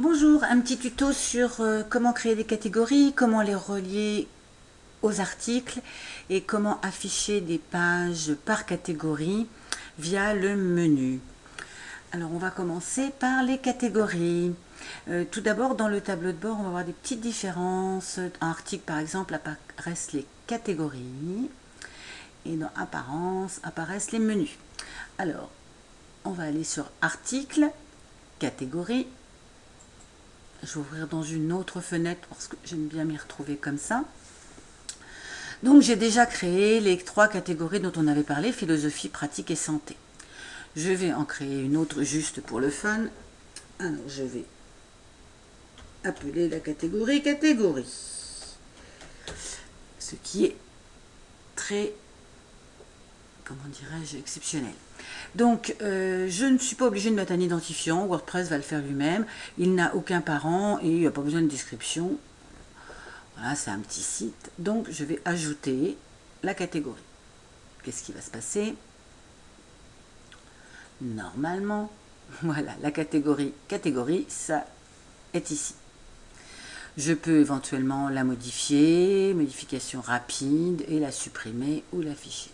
Bonjour, un petit tuto sur comment créer des catégories, comment les relier aux articles et comment afficher des pages par catégorie via le menu. Alors on va commencer par les catégories. Tout d'abord dans le tableau de bord on va avoir des petites différences. En article par exemple apparaissent les catégories et dans apparence apparaissent les menus. Alors on va aller sur article, catégorie. Je vais ouvrir dans une autre fenêtre parce que j'aime bien m'y retrouver comme ça. Donc j'ai déjà créé les 3 catégories dont on avait parlé, philosophie, pratique et santé. Je vais en créer une autre juste pour le fun. Alors je vais appeler la catégorie catégorie. Ce qui est très, comment dirais-je, exceptionnel. Donc, je ne suis pas obligée de mettre un identifiant. WordPress va le faire lui-même. Il n'a aucun parent et il n'y a pas besoin de description. Voilà, c'est un petit site. Donc, je vais ajouter la catégorie. Qu'est-ce qui va se passer? Normalement, voilà, la catégorie, ça est ici. Je peux éventuellement la modifier, modification rapide, et la supprimer ou l'afficher.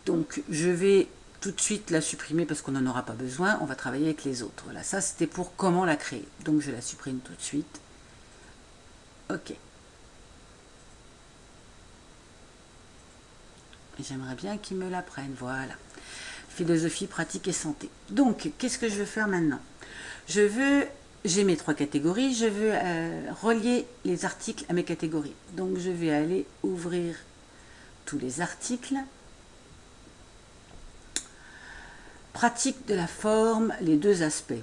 Donc, je vais tout de suite la supprimer parce qu'on n'en aura pas besoin. On va travailler avec les autres. Voilà, ça c'était pour comment la créer. Donc, je la supprime tout de suite. OK. J'aimerais bien qu'ils me la prennent. Voilà. Philosophie, pratique et santé. Donc, qu'est-ce que je veux faire maintenant? J'ai mes 3 catégories. Je veux relier les articles à mes catégories. Donc, je vais aller ouvrir tous les articles. Pratique de la forme, les 2 aspects.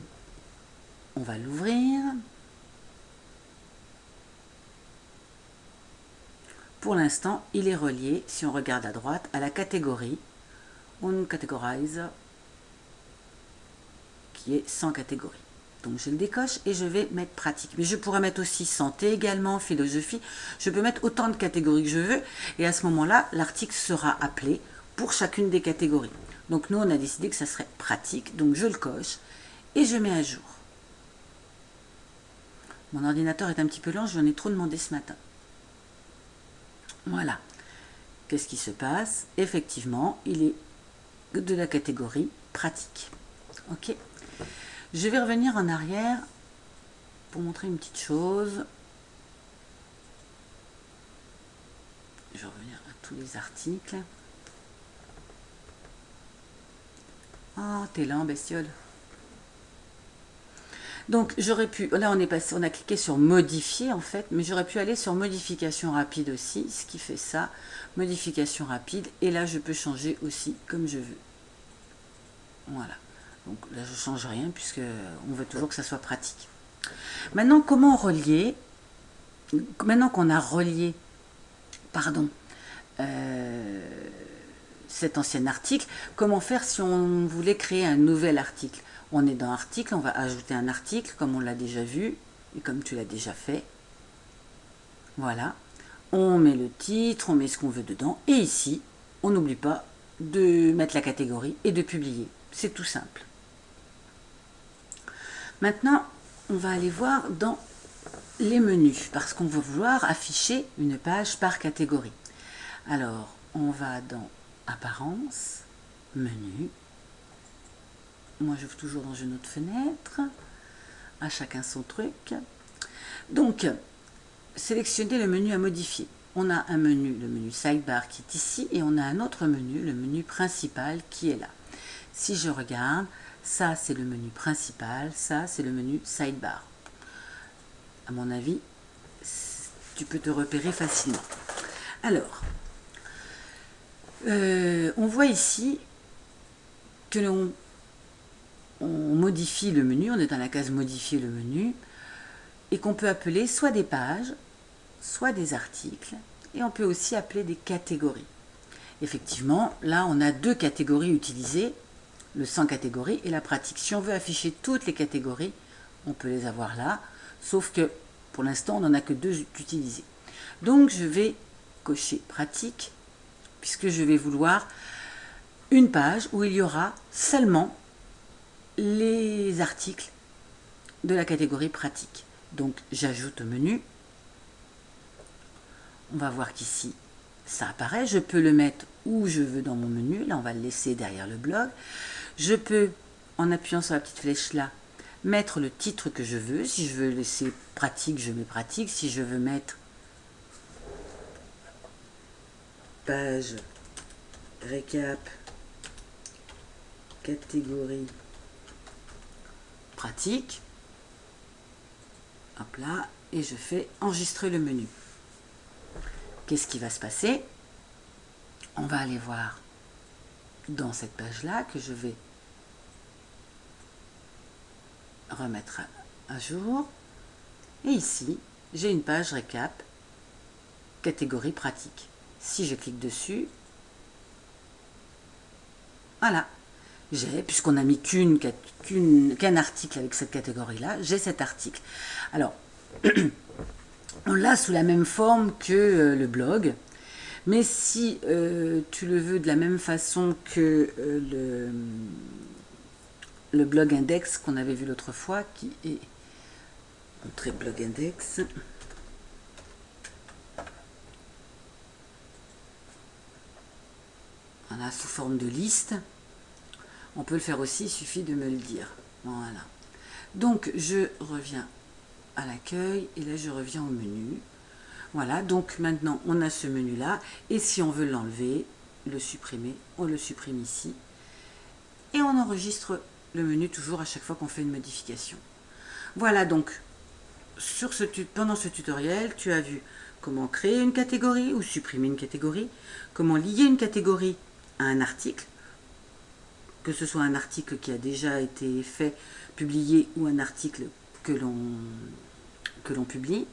On va l'ouvrir. Pour l'instant, il est relié, si on regarde à droite, à la catégorie On categorize, qui est sans catégorie. Donc je le décoche et je vais mettre pratique. Mais je pourrais mettre aussi santé également, philosophie. Je peux mettre autant de catégories que je veux. Et à ce moment-là, l'article sera appelé pour chacune des catégories. Donc nous, on a décidé que ça serait pratique. Donc je le coche et je mets à jour. Mon ordinateur est un petit peu lent, j'en ai trop demandé ce matin. Voilà. Qu'est-ce qui se passe? Effectivement, il est de la catégorie pratique. Ok. Je vais revenir en arrière pour montrer une petite chose. Je vais revenir à tous les articles. Oh, t'es lent, bestiole. Donc j'aurais pu, là on a cliqué sur modifier en fait, mais j'aurais pu aller sur modification rapide aussi, ce qui fait ça, modification rapide, et là je peux changer aussi comme je veux. Voilà, donc là je change rien puisque on veut toujours que ça soit pratique. Maintenant comment relier, maintenant qu'on a relié, pardon, cet ancien article, comment faire si on voulait créer un nouvel article? On est dans article, on va ajouter un article comme on l'a déjà vu et comme tu l'as déjà fait. Voilà, on met le titre, on met ce qu'on veut dedans et ici, on n'oublie pas de mettre la catégorie et de publier. C'est tout simple. Maintenant, on va aller voir dans les menus parce qu'on va vouloir afficher une page par catégorie. Alors, on va dans apparence, menu. Moi, j'ouvre toujours dans une autre fenêtre. À chacun son truc. Donc, sélectionnez le menu à modifier. On a un menu, le menu sidebar qui est ici, et on a un autre menu, le menu principal qui est là. Si je regarde, ça c'est le menu principal, ça c'est le menu sidebar. À mon avis, tu peux te repérer facilement. Alors, on voit ici que on modifie le menu, on est dans la case modifier le menu, et qu'on peut appeler soit des pages, soit des articles, et on peut aussi appeler des catégories. Effectivement, là on a 2 catégories utilisées, le sans catégorie et la pratique. Si on veut afficher toutes les catégories, on peut les avoir là, sauf que pour l'instant on n'en a que 2 utilisées. Donc je vais cocher pratique, puisque je vais vouloir une page où il y aura seulement les articles de la catégorie pratique. Donc j'ajoute au menu. On va voir qu'ici, ça apparaît. Je peux le mettre où je veux dans mon menu. Là, on va le laisser derrière le blog. Je peux, en appuyant sur la petite flèche là, mettre le titre que je veux. Si je veux laisser pratique, je mets pratique. Si je veux mettre page récap catégorie pratique, hop là, et je fais enregistrer le menu. Qu'est-ce qui va se passer? On va aller voir dans cette page là que je vais remettre à jour, et ici j'ai une page récap catégorie pratique. Si je clique dessus, voilà, j'ai, puisqu'on n'a mis qu'un article avec cette catégorie-là, j'ai cet article. Alors, on l'a sous la même forme que le blog, mais si tu le veux de la même façon que le blog index qu'on avait vu l'autre fois, qui est montré blog index. Voilà, sous forme de liste. On peut le faire aussi, il suffit de me le dire. Voilà. Donc, je reviens à l'accueil et là, je reviens au menu. Voilà, donc maintenant, on a ce menu-là. Et si on veut l'enlever, le supprimer, on le supprime ici. Et on enregistre le menu toujours à chaque fois qu'on fait une modification. Voilà, donc, pendant ce tutoriel, tu as vu comment créer une catégorie ou supprimer une catégorie, comment lier une catégorie à un article, que ce soit un article qui a déjà été fait, publié, ou un article que l'on publie,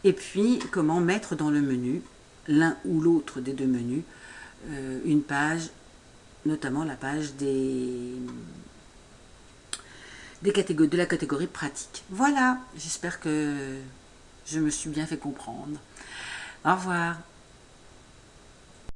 et puis comment mettre dans le menu, l'un ou l'autre des deux menus, une page, notamment la page de la catégorie pratique. Voilà, j'espère que je me suis bien fait comprendre. Au revoir.